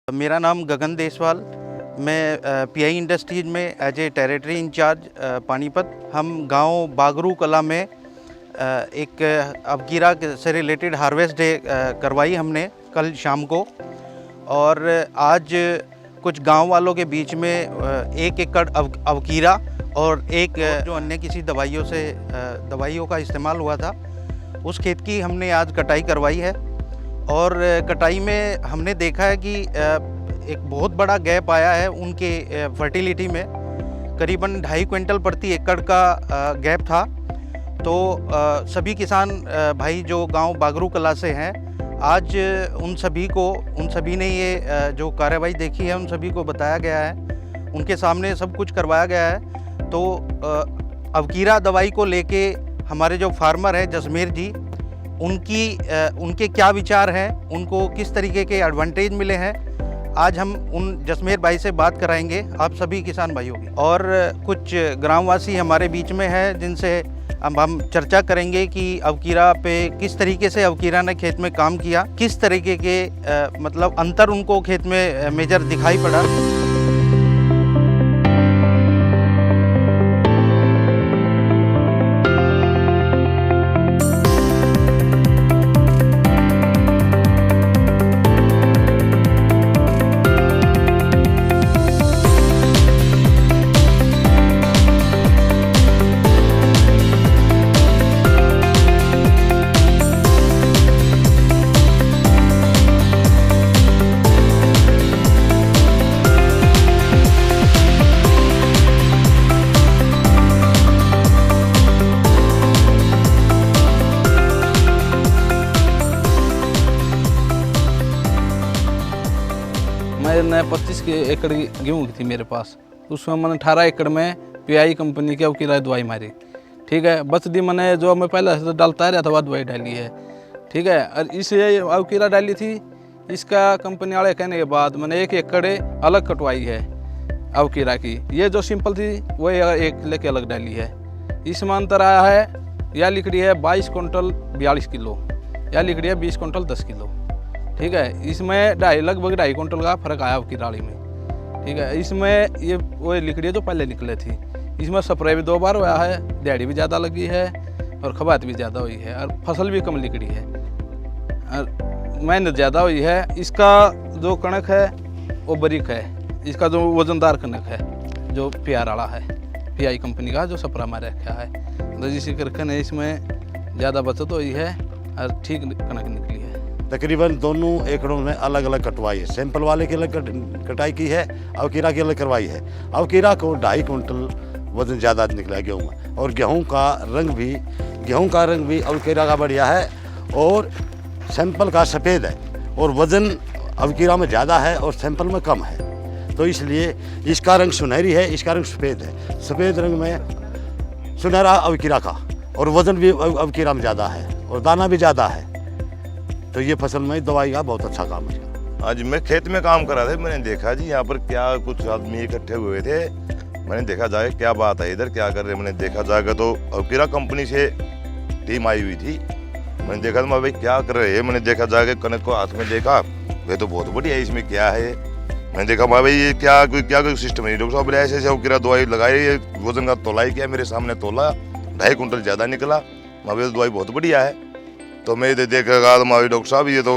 मेरा नाम गगन देसवाल। मैं पीआई इंडस्ट्रीज में as a territory in charge Panipat. हम गांव बागरू कला में एक अवकीरा से रिलेटेड हार्वेस्ट डे करवाई हमने कल शाम को। और आज कुछ गांव वालों के बीच में 1 एकड़ अवकीरा और एक जो अन्य किसी दवाइयों का इस्तेमाल हुआ था, उस खेत की हमने आज कटाई करवाई है। और कटाई में हमने देखा है कि एक बहुत बड़ा गैप आया है उनके फर्टिलिटी में। करीबन 2.5 क्विंटल प्रति एकड़ का गैप था। तो सभी किसान भाई जो गांव बागरू कला से हैं, आज उन सभी ने ये जो कार्रवाई देखी है, उन सभी को बताया गया है, उनके सामने सब कुछ करवाया गया है। तो अवकीरा दवाई को लेके हमारे जो फार्मर हैं जसमेर जी, उनके क्या विचार हैं, उनको किस तरीके के एडवांटेज मिले हैं, आज हम उन जसमेर भाई से बात कराएंगे, आप सभी किसान भाइयों की। और कुछ ग्रामवासी हमारे बीच में हैं जिनसे अब हम चर्चा करेंगे कि अवकीरा पे किस तरीके से अवकीरा ने खेत में काम किया, किस तरीके के मतलब अंतर उनको खेत में मेजर दिखाई पड़ा। मैंने 25 एकड़ गेहूँ की थी मेरे पास, उसमें मैंने 18 एकड़ में पीआई कंपनी की अवकीरा दवाई मारी। ठीक है, बच दी मैंने जो मैं पहले से डालता रहा था वह दवाई डाली है। ठीक है, और इसे अवकीरा डाली थी, इसका कंपनी वाले कहने के बाद मैंने 1 एकड़ अलग कटवाई है अवकीरा की। ये जो सिंपल थी वो एक लेके अलग डाली है। इसमें अंतर आया है, यह लिखड़ी है 22 कुंटल 42 किलो, यह लिखड़ी है 20 कुंटल 10 किलो। ठीक है, इसमें लगभग 2.5 कुंटल का फर्क आया आपकी डाली में। ठीक है, इसमें ये वो लिकड़ी जो पहले निकले थी, इसमें स्प्रे भी 2 बार हुआ है, दिहाड़ी भी ज़्यादा लगी है और खबात भी ज़्यादा हुई है और फसल भी कम लिकड़ी है और मेहनत ज़्यादा हुई है। इसका जो कणक है वो बारीक है, इसका जो वजनदार कणक है जो PR वाला है, पीआई कंपनी का जो स्प्रे में रखा है, तो जिस करके ने इसमें ज़्यादा बचत हुई है और ठीक कणक निकली है। तकरीबन दोनों एकड़ों में अलग अलग कटवाई है। सैंपल वाले की अलग कटाई की है, अवकीरा की अलग करवाई है। अवकीरा को 2.5 कुंटल वजन ज़्यादा निकला गेहूँ में, और गेहूँ का रंग भी अवकीरा का बढ़िया है और सैंपल का सफ़ेद है, और वज़न अवकीरा में ज़्यादा है और सैंपल में कम है। तो इसलिए इसका रंग सुनहरी है, इसका रंग सफ़ेद है। सफ़ेद रंग में सुनहरा अवकीरा का, और वज़न भी अवकीरा में ज़्यादा है और दाना भी ज़्यादा है। तो ये फसल में दवाई का बहुत अच्छा काम है। आज मैं खेत में काम कर रहा था, मैंने देखा जी यहाँ पर क्या कुछ आदमी इकट्ठे हुए थे। मैंने देखा जाए क्या बात है इधर, क्या कर रहे। मैंने देखा जाएगा तो अवकीरा कंपनी से टीम आई हुई थी। मैंने देखा तो भाई क्या कर रहे हैं। मैंने देखा जाएगा कनक को हाथ में देखा, वे तो बहुत बढ़िया है, इसमें क्या है। मैंने देखा भाई ये क्या कोई सिस्टम है। डॉक्टर साहब बोले ऐसे अवकीरा दवाई लगाई, वजन का तोलाई किया, मेरे सामने तोला 2.5 कुंटल ज़्यादा निकला। मैं दवाई बहुत बढ़िया है। तो मैं देखा तो मावी डॉक्टर साहब ये तो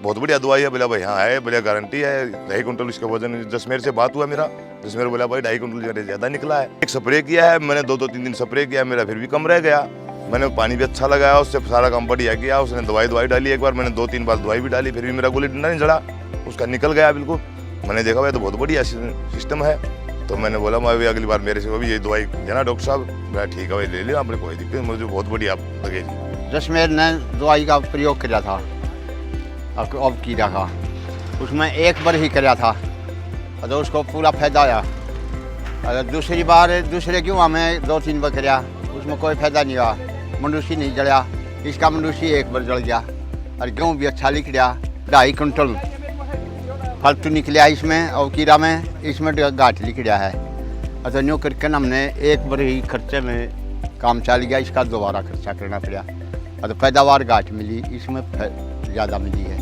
बहुत बढ़िया दवाई है। बोला भाई हाँ है, बढ़िया गारंटी है। 2.5 कुंटल इसका वजन। जसमेर से बात हुआ मेरा, जसमेर बोला भाई 2.5 कुंटल ज़्यादा निकला है। एक स्प्रे किया है मैंने, 2-3 दिन स्प्रे किया, मेरा फिर भी कम रह गया। मैंने पानी भी अच्छा लगाया, उससे सारा काम बढ़िया किया। उसने दवाई डाली एक बार, मैंने 2-3 बार दवाई भी डाली, फिर भी मेरा गोली डंडा नहीं चढ़ा, उसका निकल गया बिल्कुल। मैंने देखा भाई तो बहुत बढ़िया सिस्टम है। तो मैंने बोला मैं अगली बार मेरे से भी ये दवाई देना डॉक्टर साहब। मैं ठीक है भाई ले लिया, आपने कोई दिक्कत, मुझे बहुत बढ़िया लगेगी। जसमेर ने दवाई का प्रयोग किया था अवकीरा का, उसमें 1 बार ही किया था और उसको पूरा फायदा आया। अगर दूसरी बार दूसरे गेहूँ में 2-3 बार किया, उसमें कोई फायदा नहीं हुआ, मंडूसी नहीं जड़ा। इसका मंडूसी 1 बार जल गया और गेहूँ भी अच्छा लिख गया। 2.5 कुंटल फालतू निकलिया इसमें अवकीरा में, इसमें गाठ लिख गया है। अच्छा न्यू करके हमने 1 बार ही खर्चे में काम चल गया, इसका दोबारा खर्चा करना पड़ा और पैदावार गाठ मिली, इसमें ज़्यादा मिली है।